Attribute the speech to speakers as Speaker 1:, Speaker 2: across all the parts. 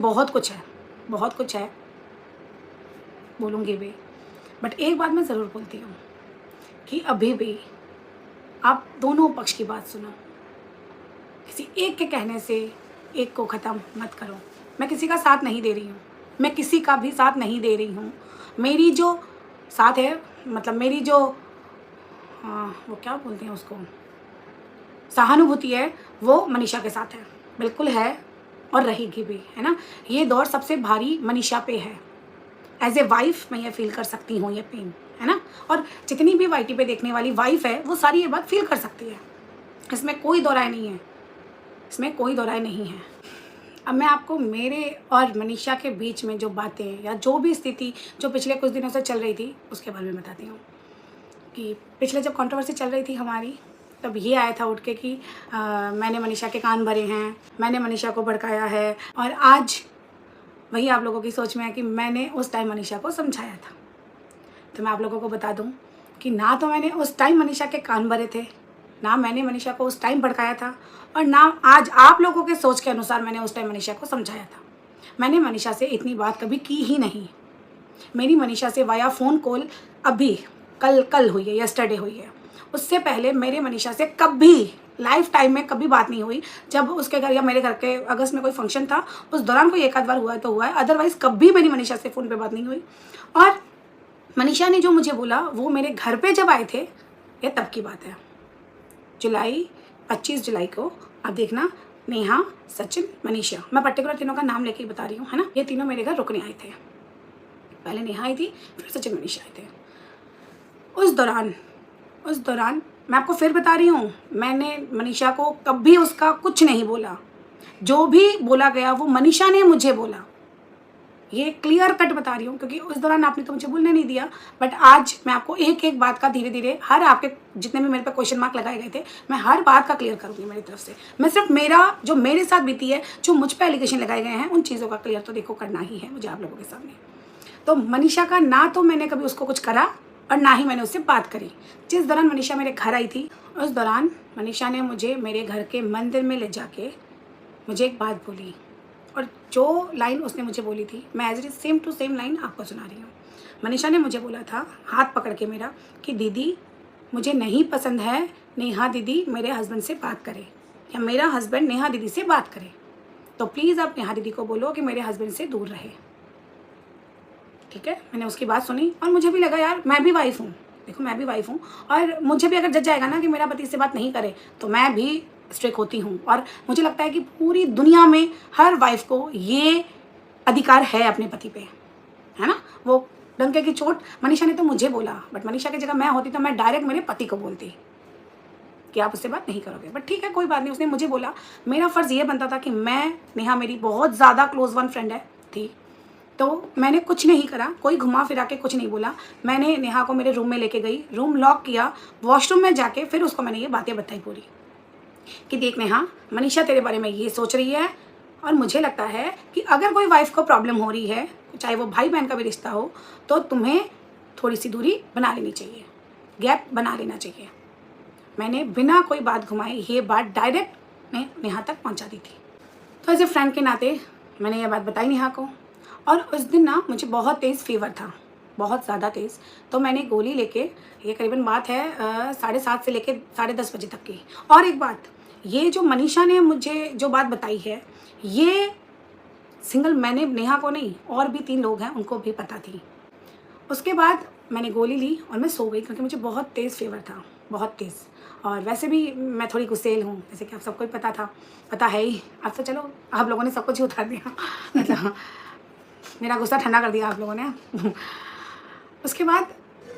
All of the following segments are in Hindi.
Speaker 1: बहुत कुछ है, बहुत कुछ है, बोलूँगी भी। बट एक बात मैं ज़रूर बोलती हूँ कि अभी भी आप दोनों पक्ष की बात सुनो। किसी एक के कहने से एक को ख़त्म मत करो। मैं किसी का साथ नहीं दे रही हूँ, मैं किसी का भी साथ नहीं दे रही हूँ। मेरी जो साथ है, मतलब मेरी जो वो क्या बोलते हैं उसको, सहानुभूति है, वो मनीषा के साथ है, बिल्कुल है और रहेगी भी, है ना। ये दौर सबसे भारी मनीषा पे है। एज ए वाइफ मैं ये फील कर सकती हूँ, ये पेन, है ना। और जितनी भी वाईटी पे देखने वाली वाइफ है वो सारी ये बात फील कर सकती है, इसमें कोई दो राय नहीं है, इसमें कोई दो राय नहीं है। अब मैं आपको मेरे और मनीषा के बीच में जो बातें या जो भी स्थिति जो पिछले कुछ दिनों से चल रही थी उसके बारे में बताती हूँ। कि पिछले जब कंट्रोवर्सी चल रही थी हमारी, तब ये आया था उठ के कि मैंने मनीषा के कान भरे हैं, मैंने मनीषा को भड़काया है। और आज वही आप लोगों की सोच में है कि मैंने उस टाइम मनीषा को समझाया था। तो मैं आप लोगों को बता दूं कि ना तो मैंने उस टाइम मनीषा के कान भरे थे, ना मैंने मनीषा को उस टाइम भड़काया था, और ना आज आप लोगों के सोच के अनुसार मैंने उस टाइम मनीषा को समझाया था। मैंने मनीषा से इतनी बात कभी की ही नहीं। मेरी मनीषा से वाया फ़ोन कॉल अभी कल हुई है, यस्टरडे हुई है। उससे पहले मेरे मनीषा से कभी लाइफ टाइम में कभी बात नहीं हुई। जब उसके घर या मेरे घर के अगस्त में कोई फंक्शन था उस दौरान कोई एक आध बार हुआ है तो हुआ है, अदरवाइज़ कभी मेरी मनीषा से फ़ोन पे बात नहीं हुई। और मनीषा ने जो मुझे बोला वो मेरे घर पे जब आए थे, ये तब की बात है, 25 जुलाई को। आप देखना, नेहा, सचिन, मनीषा, मैं पर्टिकुलर तीनों का नाम लेके ही बता रही हूँ, है ना। ये तीनों मेरे घर रुकने आए थे। पहले नेहा आई थी, फिर सचिन, मनीषा आए थे। उस दौरान मैं आपको फिर बता रही हूँ, मैंने मनीषा को कभी उसका कुछ नहीं बोला। जो भी बोला गया वो मनीषा ने मुझे बोला, ये क्लियर कट बता रही हूँ, क्योंकि उस दौरान आपने तो मुझे बोलने नहीं दिया। बट आज मैं आपको एक एक बात का धीरे धीरे, हर आपके जितने भी मेरे पे क्वेश्चन मार्क लगाए गए थे, मैं हर बात का क्लियर करूँगी मेरी तरफ से। मैं सिर्फ मेरा जो मेरे साथ बीती है, जो मुझ पर एलिगेशन लगाए गए हैं, उन चीज़ों का क्लियर तो देखो करना ही है मुझे आप लोगों के सामने। तो मनीषा का ना तो मैंने कभी उसको कुछ करा और ना ही मैंने उससे बात करी। जिस दौरान मनीषा मेरे घर आई थी, उस दौरान मनीषा ने मुझे मेरे घर के मंदिर में ले जाके मुझे एक बात बोली, और जो लाइन उसने मुझे बोली थी मैं as it same to same line आपको सुना रही हूँ। मनीषा ने मुझे बोला था हाथ पकड़ के मेरा कि दीदी मुझे नहीं पसंद है नेहा दीदी मेरे हस्बैंड से बात करे, या मेरा हस्बैंड नेहा दीदी से बात करे, तो प्लीज़ आप नेहा दीदी को बोलो कि मेरे हस्बैंड से दूर रहे। ठीक है, मैंने उसकी बात सुनी और मुझे भी लगा यार मैं भी वाइफ हूँ, देखो मैं भी वाइफ हूँ, और मुझे भी अगर जज जाएगा ना कि मेरा पति से बात नहीं करे तो मैं भी स्ट्रिक्ट होती हूँ। और मुझे लगता है कि पूरी दुनिया में हर वाइफ को ये अधिकार है अपने पति पे, है ना। वो डंके की चोट मनीषा ने तो मुझे बोला, बट मनीषा की जगह मैं होती तो मैं डायरेक्ट मेरे पति को बोलती कि आप उससे बात नहीं करोगे। बट ठीक है, कोई बात नहीं, उसने मुझे बोला। मेरा फ़र्ज़ ये बनता था कि मैं, नेहा मेरी बहुत ज़्यादा क्लोज वन फ्रेंड है थी, तो मैंने कुछ नहीं करा, कोई घुमा फिरा के कुछ नहीं बोला। मैंने नेहा को मेरे रूम में लेके गई, रूम लॉक किया, वॉशरूम में जाके फिर उसको मैंने ये बातें बताई पूरी कि देख नेहा, मनीषा तेरे बारे में ये सोच रही है, और मुझे लगता है कि अगर कोई वाइफ को प्रॉब्लम हो रही है, चाहे वो भाई बहन का भी रिश्ता हो, तो तुम्हें थोड़ी सी दूरी बना लेनी चाहिए, गैप बना लेना चाहिए। मैंने बिना कोई बात घुमाए ये बात डायरेक्ट नेहा तक पहुंचा दी थी। तो एज ए फ्रेंड के नाते मैंने ये बात बताई नेहा को। और उस दिन ना मुझे बहुत तेज़ फीवर था, बहुत ज़्यादा तेज़। तो मैंने गोली लेके, ये करीबन बात है 7:30 से लेके 10:30 बजे तक की। और एक बात, ये जो मनीषा ने मुझे जो बात बताई है, ये सिंगल मैंने नेहा को नहीं, और भी 3 लोग हैं उनको भी पता थी। उसके बाद मैंने गोली ली और मैं सो गई, क्योंकि मुझे बहुत तेज़ फीवर था, बहुत तेज़। और वैसे भी मैं थोड़ी गुस्सेल हूँ, जैसे कि आप सबको ही पता था, पता है ही। अब तो चलो आप लोगों ने सब कुछ ही उतार दिया मतलब मेरा गुस्सा ठंडा कर दिया आप लोगों ने उसके बाद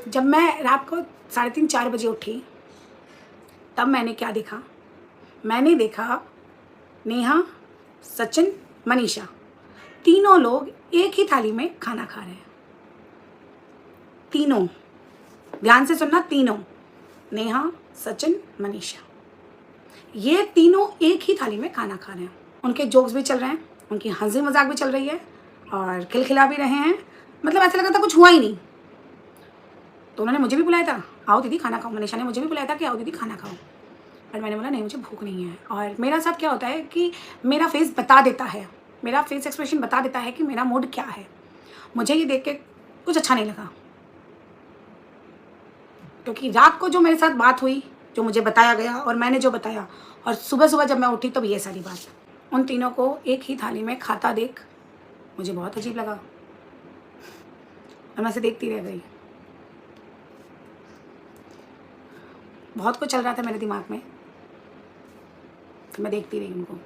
Speaker 1: जब मैं रात को 3:30-4 बजे उठी, तब मैंने क्या देखा, मैंने देखा नेहा, सचिन, मनीषा, तीनों लोग एक ही थाली में खाना खा रहे हैं। तीनों, ध्यान से सुनना, तीनों, नेहा, सचिन, मनीषा, ये तीनों एक ही थाली में खाना खा रहे हैं। उनके जोक्स भी चल रहे हैं, उनकी हंसी मजाक भी चल रही है, और खिलखिला भी रहे हैं। मतलब ऐसा लगा था कुछ हुआ ही नहीं। तो उन्होंने मुझे भी बुलाया था, आओ दीदी खाना खाओ। मनीषा ने मुझे भी बुलाया था कि आओ दीदी खाना खाओ, पर मैंने बोला नहीं, मुझे भूख नहीं है। और मेरा साथ क्या होता है कि मेरा फेस बता देता है मेरा फेस एक्सप्रेशन बता देता है कि मेरा मूड क्या है। मुझे ये देख के कुछ अच्छा नहीं लगा, क्योंकि रात को जो मेरे साथ बात हुई, जो मुझे बताया गया और मैंने जो बताया, और सुबह सुबह जब मैं उठी तब ये सारी बात, उन तीनों को एक ही थाली में खाता देख मुझे बहुत अजीब लगा और मैं ऐसे देखती रह गई। बहुत कुछ चल रहा था मेरे दिमाग में, तो मैं देखती रही उनको।